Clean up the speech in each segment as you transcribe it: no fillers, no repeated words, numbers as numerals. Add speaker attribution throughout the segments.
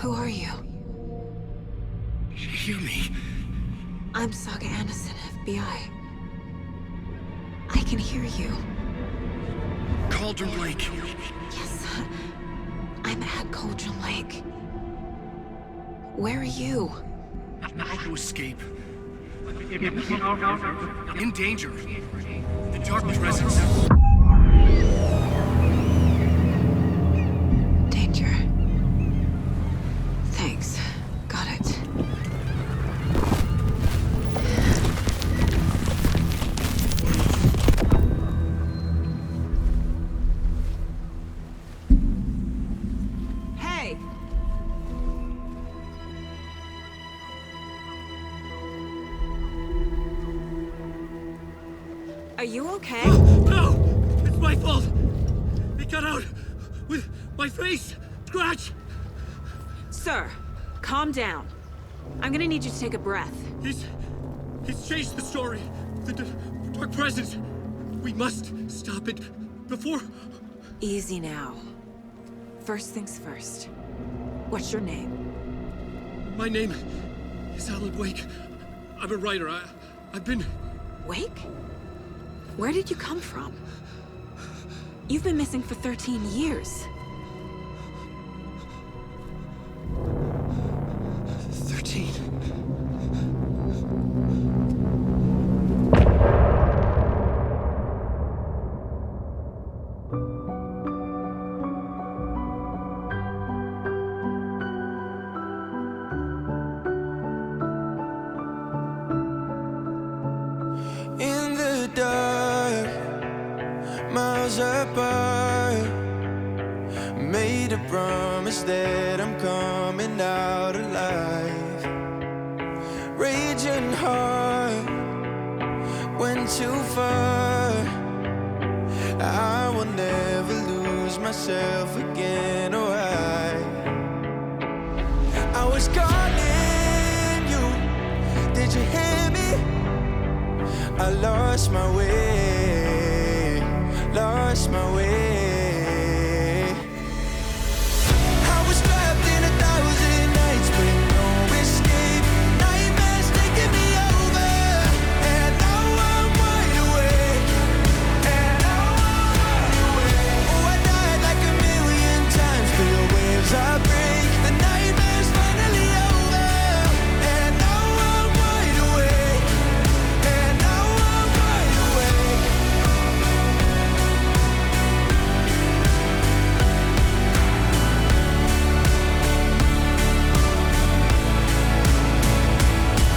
Speaker 1: Who are you?
Speaker 2: You hear me?
Speaker 1: I'm Saga Anderson, FBI. I can hear you.
Speaker 2: Cauldron Lake.
Speaker 1: Yes, I'm at Cauldron Lake. Where are you?
Speaker 2: How to escape. In danger. The dark presence.
Speaker 1: Danger. Thanks. Got it. Hey! Are you okay?
Speaker 2: No! It's my fault! It got out with my face scratch!
Speaker 1: Sir, calm down. I'm gonna need you to take a breath.
Speaker 2: He's changed the story. The dark presence. We must stop it before...
Speaker 1: Easy now. First things first. What's your name?
Speaker 2: My name is Alan Wake. I'm a writer. I've been...
Speaker 1: Wake? Where did you come from? You've been missing for 13 years.
Speaker 2: 13.
Speaker 3: In the dark, miles apart, made a promise that I'm coming out alive. Raging heart, went too far. I will never lose myself again, or I was calling you, did you hear me? I lost my way, lost my way. I was trapped in 1,000 nights with no escape. Nightmares taking me over, and now I'm wide awake. And now I'm wide awake. Oh, I died like 1,000,000 times, feel waves I break. The nightmare's finally over, and now I'm wide awake. And now I'm wide awake.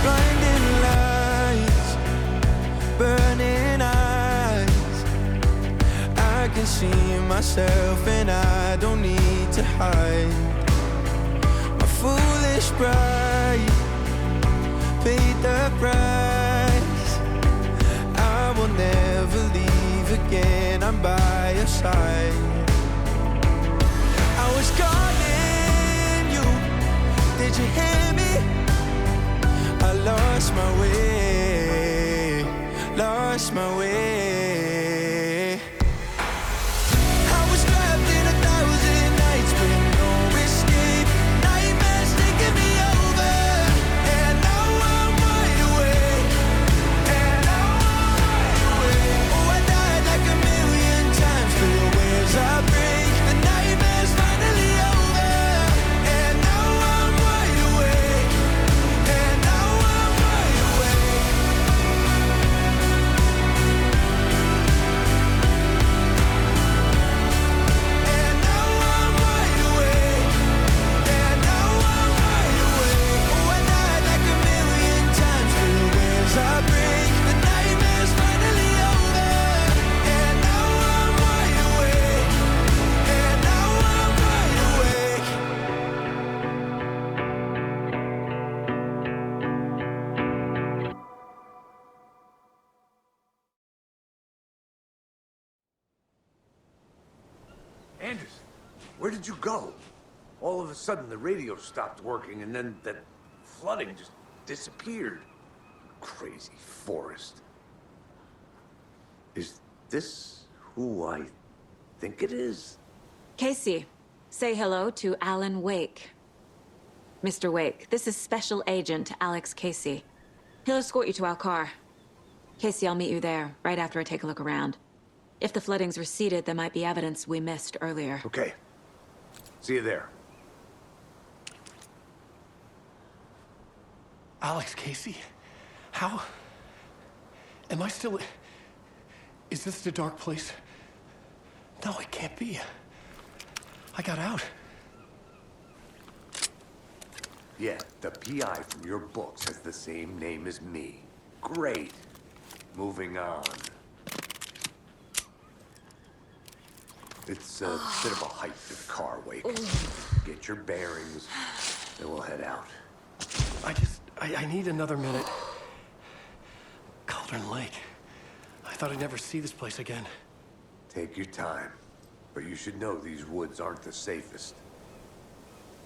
Speaker 3: Blinding lights, burning eyes. I can see myself and I don't need to hide. My foolish pride paid the price. I will never leave again, I'm by your side. I was calling you, did you hear me? I lost my way, lost my way. I was trapped in 1,000 nights with no escape. Nightmares taking me over, and now I'm wide awake. And now I'm wide awake. Oh, I died like 1,000,000 times, feel waves I break. The nightmare's finally over, and now I'm wide awake. And now I'm wide awake. And now I'm wide awake. And now I'm wide awake. Oh, I died like 1,000,000 times, feel waves I break. The nightmare's finally over, and now I'm wide awake. And now I'm wide awake.
Speaker 4: Anderson, where did you go? All of a sudden, the radio stopped working, and then that flooding just disappeared. Crazy forest. Is this who I think it is?
Speaker 1: Casey, say hello to Alan Wake. Mr. Wake, this is Special Agent Alex Casey. He'll escort you to our car. Casey, I'll meet you there, right after I take a look around. If the flooding's receded, there might be evidence we missed earlier.
Speaker 4: Okay. See you there.
Speaker 2: Alex Casey? How? Am I still... Is this the dark place? No, it can't be. I got out.
Speaker 4: Yeah, the PI from your books has the same name as me. Great. Moving on. It's a bit of a hike to the car, Wake. Get your bearings, then we'll head out.
Speaker 2: I need another minute. Cauldron Lake. I thought I'd never see this place again.
Speaker 4: Take your time. But you should know these woods aren't the safest.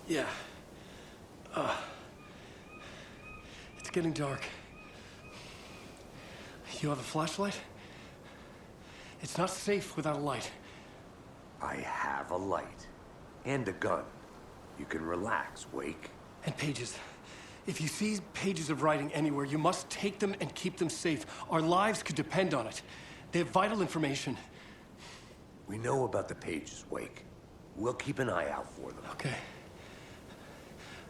Speaker 2: Yeah. It's getting dark. You have a flashlight? It's not safe without a light.
Speaker 4: I have a light. And a gun. You can relax, Wake.
Speaker 2: And pages. If you see pages of writing anywhere, you must take them and keep them safe. Our lives could depend on it. They have vital information.
Speaker 4: We know about the pages, Wake. We'll keep an eye out for them.
Speaker 2: Okay.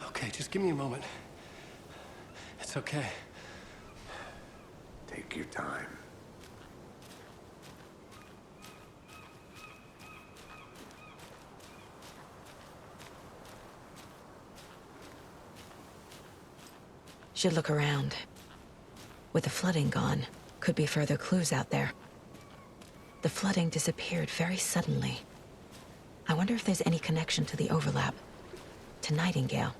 Speaker 2: Okay, just give me a moment. It's okay.
Speaker 4: Take your time.
Speaker 1: Should look around. With the flooding gone, could be further clues out there. The flooding disappeared very suddenly. I wonder if there's any connection to the overlap. To Nightingale.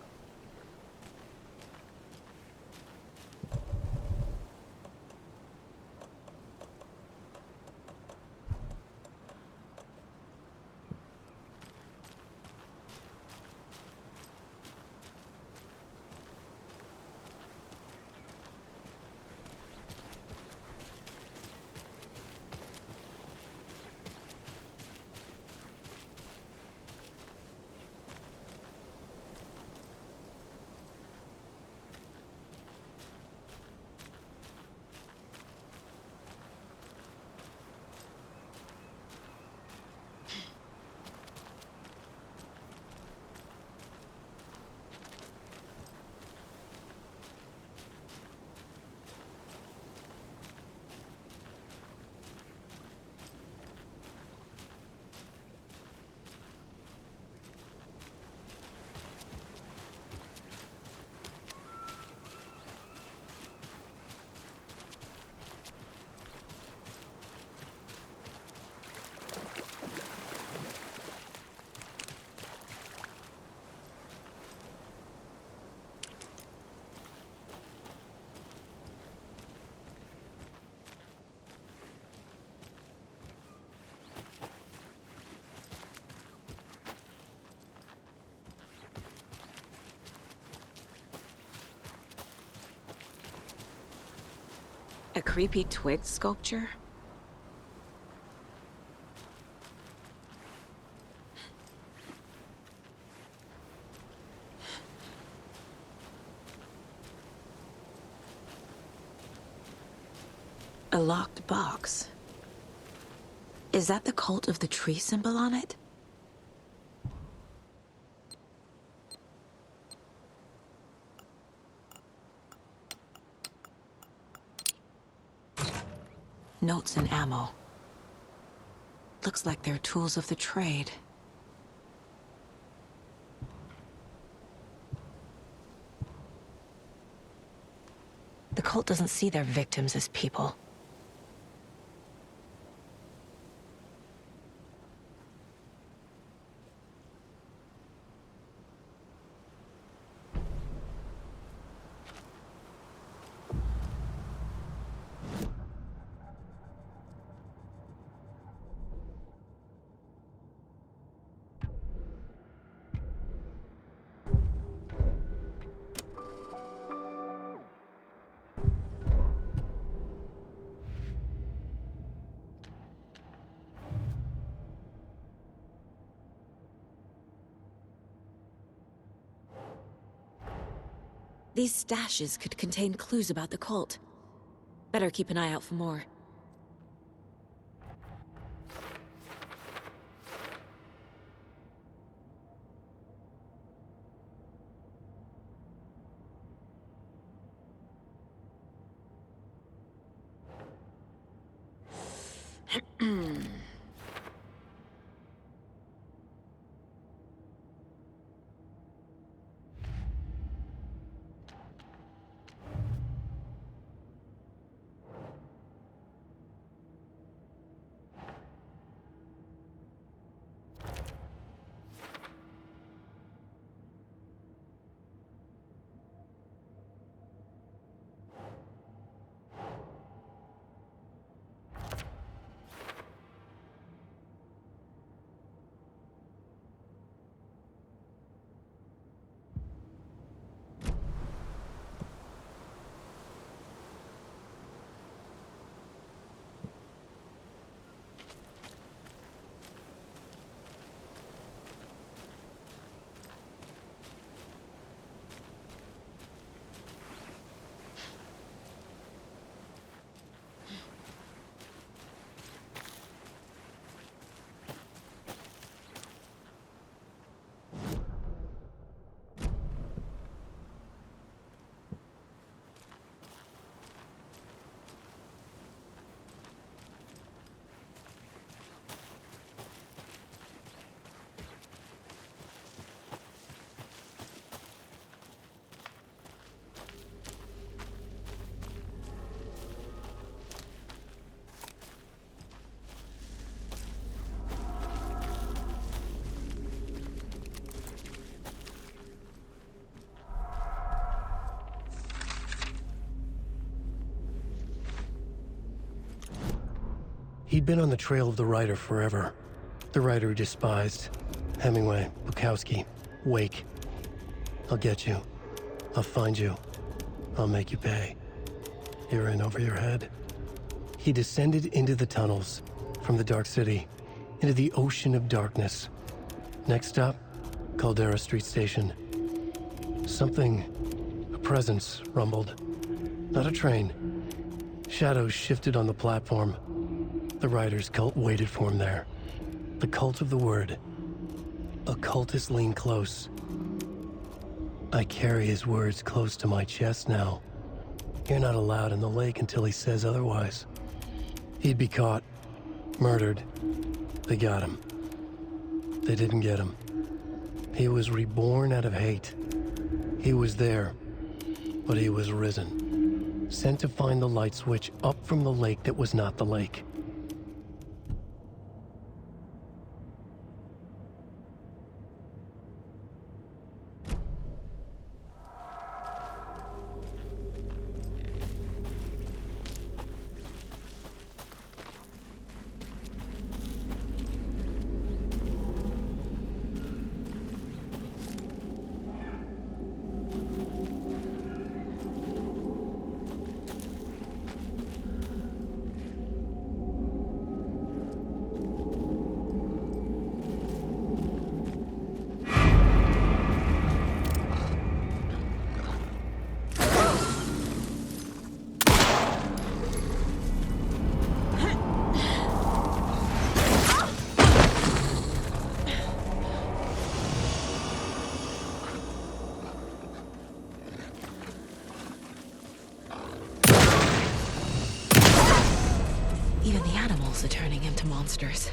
Speaker 1: A creepy twig sculpture? A locked box. Is that the cult of the tree symbol on it? Notes and ammo. Looks like they're tools of the trade. The cult doesn't see their victims as people. These stashes could contain clues about the cult. Better keep an eye out for more.
Speaker 2: He'd been on the trail of the writer forever. The writer he despised. Hemingway, Bukowski, Wake. I'll get you. I'll find you. I'll make you pay. You're in over your head. He descended into the tunnels, from the Dark City, into the ocean of darkness. Next stop, Caldera Street Station. Something, a presence, rumbled. Not a train. Shadows shifted on the platform. The writer's cult waited for him there. The cult of the word. Occultists lean close. I carry his words close to my chest now. You're not allowed in the lake until he says otherwise. He'd be caught, murdered. They got him. They didn't get him. He was reborn out of hate. He was there, but he was risen. Sent to find the light switch up from the lake that was not the lake.
Speaker 1: Even the animals are turning into monsters.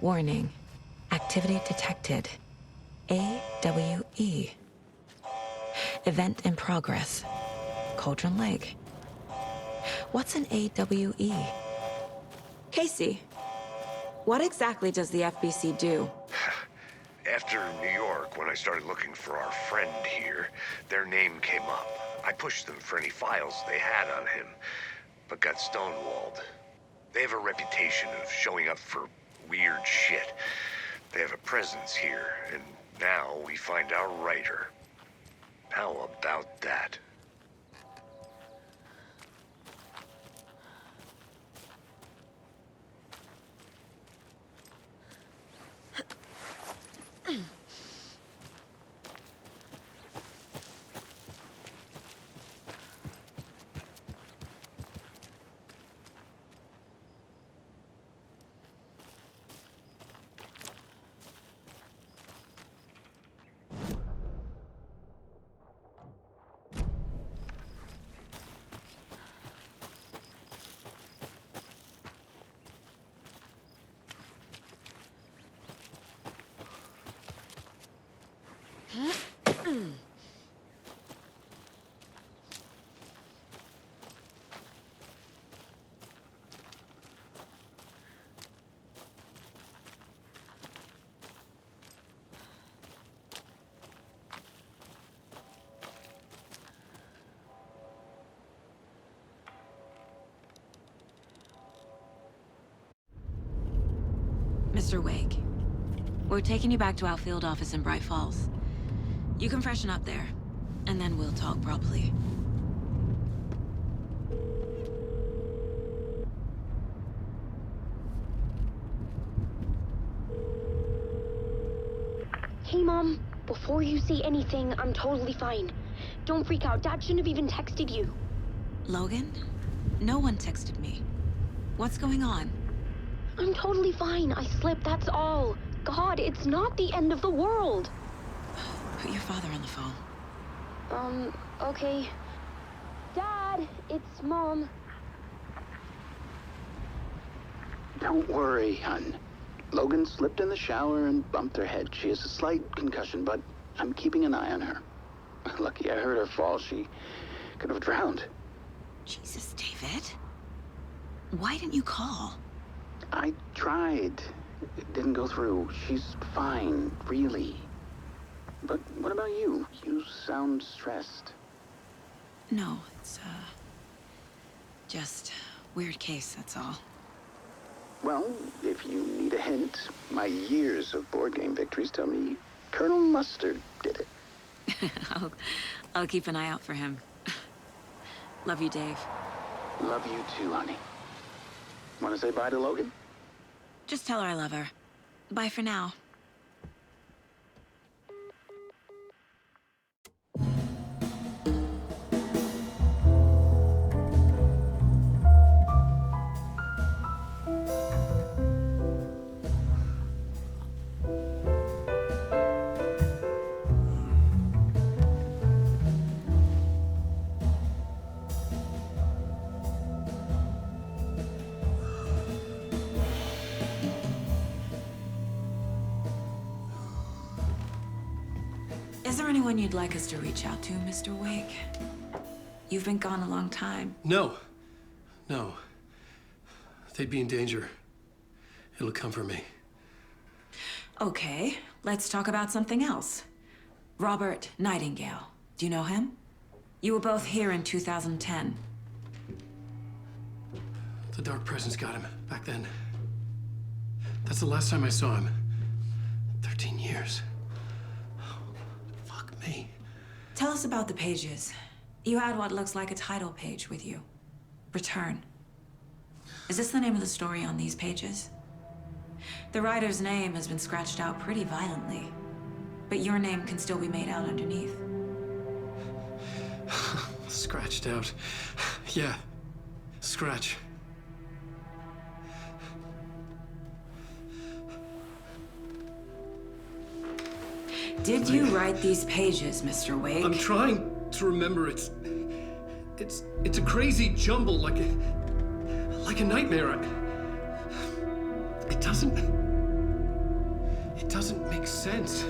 Speaker 1: Warning. Activity detected. AWE. Event in progress. Cauldron Lake. What's an AWE? Casey, what exactly does the FBC do?
Speaker 5: After New York, when I started looking for our friend here, their name came up. I pushed them for any files they had on him, but got stonewalled. They have a reputation of showing up for weird shit. They have a presence here, and now we find our writer. How about that?
Speaker 1: Mr. Wake, we're taking you back to our field office in Bright Falls. You can freshen up there, and then we'll talk properly.
Speaker 6: Hey, Mom. Before you say anything, I'm totally fine. Don't freak out. Dad shouldn't have even texted you.
Speaker 1: Logan? No one texted me. What's going on?
Speaker 6: I'm totally fine. I slipped, that's all. God, it's not the end of the world.
Speaker 1: Put your father on the phone.
Speaker 6: Okay. Dad, it's Mom.
Speaker 7: Don't worry, hon. Logan slipped in the shower and bumped her head. She has a slight concussion, but I'm keeping an eye on her. Lucky I heard her fall. She could have drowned.
Speaker 1: Jesus, David. Why didn't you call?
Speaker 7: I tried. It didn't go through. She's fine, really. But what about you? You sound stressed.
Speaker 1: No, it's, just weird case, that's all.
Speaker 7: Well, if you need a hint, my years of board game victories tell me Colonel Mustard did it.
Speaker 1: I'll keep an eye out for him. Love you, Dave.
Speaker 7: Love you too, honey. Want to say bye to Logan?
Speaker 1: Just tell her I love her. Bye for now. Is there anyone you'd like us to reach out to, Mr. Wake? You've been gone a long time.
Speaker 2: No. No. They'd be in danger. It'll come for me.
Speaker 1: Okay, let's talk about something else. Robert Nightingale. Do you know him? You were both here in 2010.
Speaker 2: The Dark Presence got him back then. That's the last time I saw him. 13 years. Fuck me.
Speaker 1: Tell us about the pages. You had what looks like a title page with you. Return. Is this the name of the story on these pages? The writer's name has been scratched out pretty violently, but your name can still be made out underneath.
Speaker 2: Scratched out. Yeah. Scratch.
Speaker 1: Did you write these pages, Mr. Wake?
Speaker 2: I'm trying to remember. It's a crazy jumble, like a nightmare. It doesn't It doesn't make sense.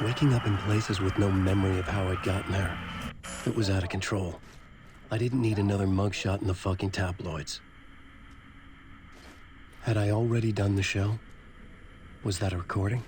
Speaker 2: Waking up in places with no memory of how I'd gotten there. It was out of control. I didn't need another mugshot in the fucking tabloids. Had I already done the show? Was that a recording?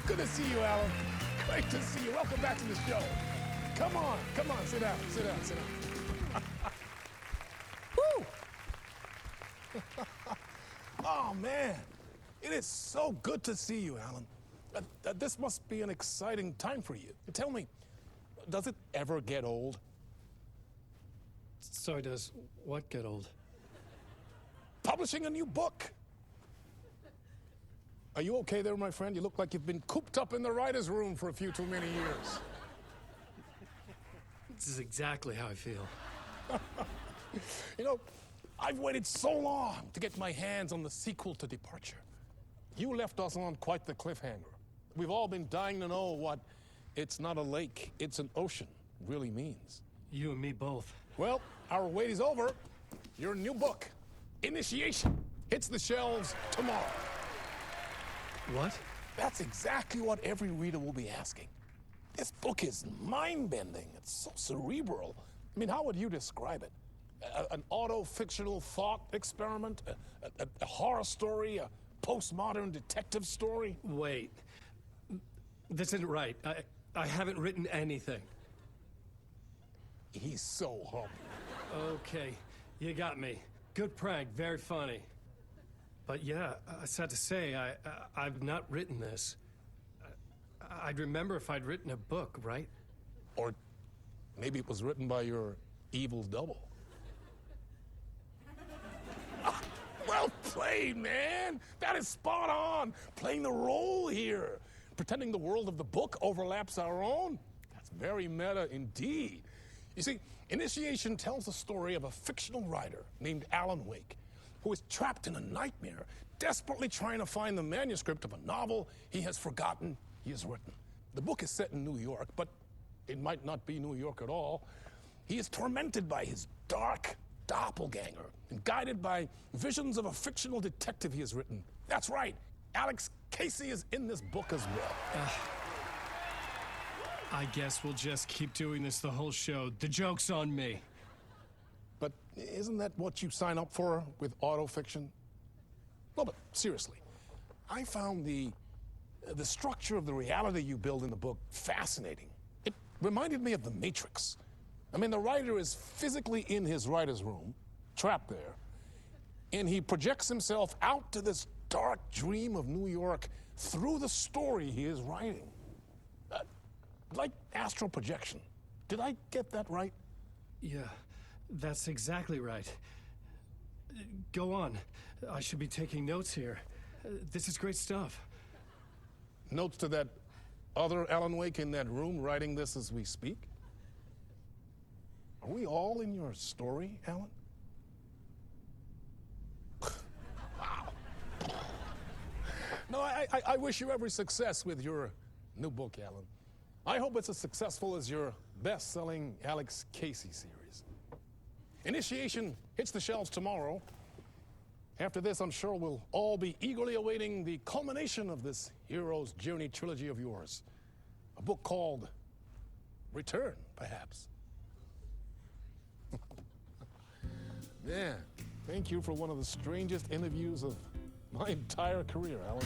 Speaker 8: Good to see you, Alan. Great to see you. Welcome back to the show. Come on, sit down. Woo! Oh, man. It is so good to see you, Alan. This must be an exciting time for you. Tell me, does it ever get old?
Speaker 2: Sorry, does what get old?
Speaker 8: Publishing a new book. Are you okay there, my friend? You look like you've been cooped up in the writer's room for a few too many years.
Speaker 2: This is exactly how I feel.
Speaker 8: You know, I've waited so long to get my hands on the sequel to Departure. You left us on quite the cliffhanger. We've all been dying to know what "it's not a lake, it's an ocean" really means.
Speaker 2: You and me both.
Speaker 8: Well, our wait is over. Your new book, Initiation, hits the shelves tomorrow.
Speaker 2: What?
Speaker 8: That's exactly what every reader will be asking. This book is mind-bending. It's so cerebral. I mean, how would you describe it? An auto-fictional thought experiment? A horror story? A postmodern detective story?
Speaker 2: Wait. This isn't right. I haven't written anything.
Speaker 8: He's so humble.
Speaker 2: Okay, you got me. Good prank, very funny. But yeah, I sad to say, I've not written this. I'd remember if I'd written a book, right?
Speaker 8: Or maybe it was written by your evil double. Well played, man! That is spot on! Playing the role here. Pretending the world of the book overlaps our own. That's very meta indeed. You see, Initiation tells the story of a fictional writer named Alan Wake, who is trapped in a nightmare, desperately trying to find the manuscript of a novel he has forgotten he has written. The book is set in New York, but it might not be New York at all. He is tormented by his dark doppelganger and guided by visions of a fictional detective he has written. That's right, Alex Casey is in this book as well.
Speaker 2: I guess we'll just keep doing this the whole show. The joke's on me.
Speaker 8: But isn't that what you sign up for with autofiction? No, but seriously, I found the structure of the reality you build in the book fascinating. It reminded me of The Matrix. I mean, the writer is physically in his writer's room, trapped there, and he projects himself out to this dark dream of New York through the story he is writing. Like astral projection. Did I get that right?
Speaker 2: Yeah, that's exactly right. Go on. I should be taking notes here. This is great stuff.
Speaker 8: Notes to that other Alan Wake in that room writing this as we speak? Are we all in your story, Alan? Wow. No, I wish you every success with your new book, Alan. I hope it's as successful as your best-selling Alex Casey series. Initiation hits the shelves tomorrow. After this, I'm sure we'll all be eagerly awaiting the culmination of this Hero's Journey trilogy of yours. A book called Return, perhaps. Man, thank you for one of the strangest interviews of my entire career, Alan.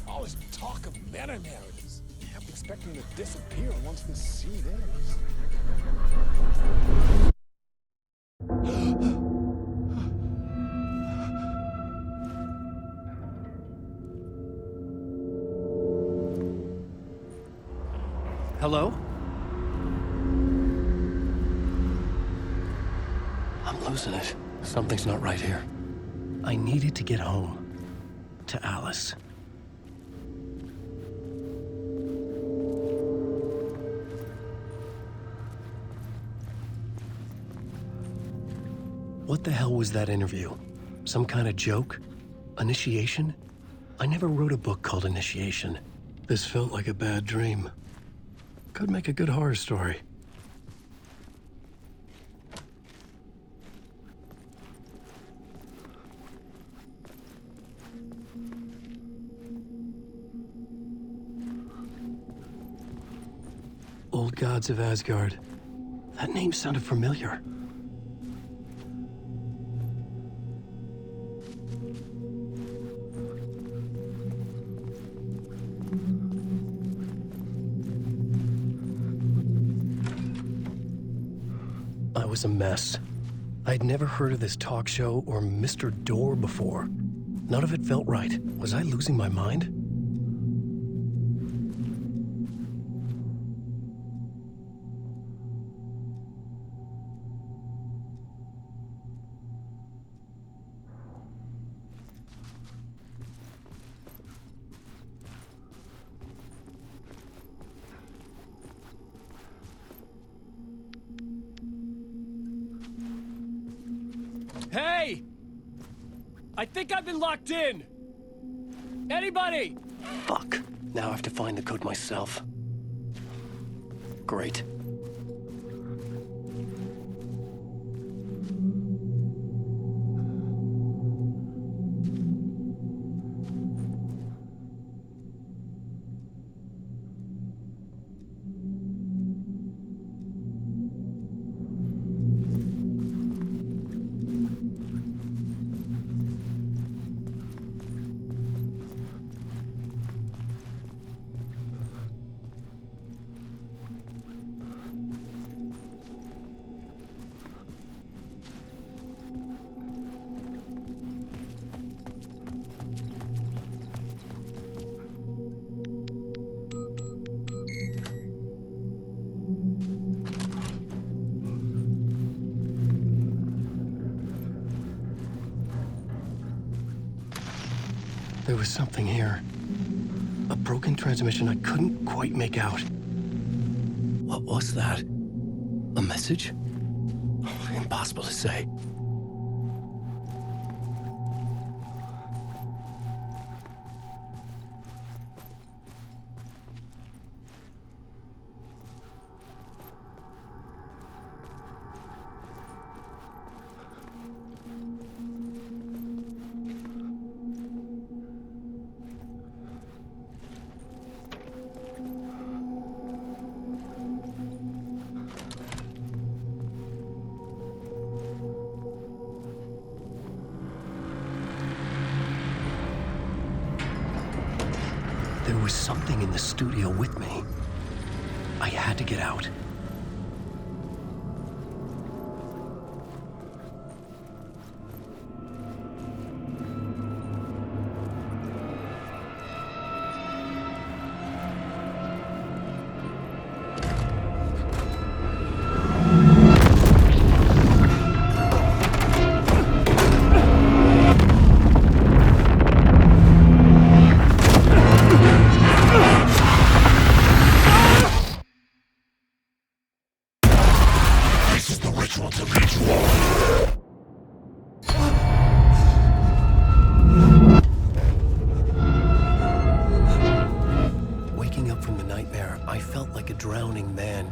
Speaker 8: All this talk of meta-narratives. I'm expecting to disappear once this scene ends.
Speaker 2: Hello? I'm losing it. Something's not right here. I needed to get home. To Alice. What the hell was that interview? Some kind of joke? Initiation? I never wrote a book called Initiation. This felt like a bad dream. Could make a good horror story. Old Gods of Asgard. That name sounded familiar. I was a mess. I'd never heard of this talk show or Mr. Door before. None of it felt right. Was I losing my mind?
Speaker 9: Hey! I think I've been locked in! Anybody?
Speaker 2: Fuck. Now I have to find the code myself. Great. There was something here. A broken transmission I couldn't quite make out. What was that? A message? Impossible to say. There was something in the studio with me. I had to get out.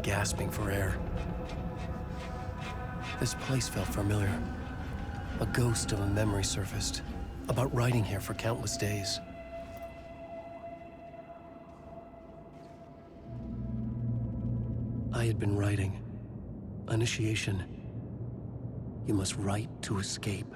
Speaker 2: gasping for air. This place felt familiar. A ghost of a memory surfaced, about writing here for countless days. I had been writing. Initiation. You must write to escape.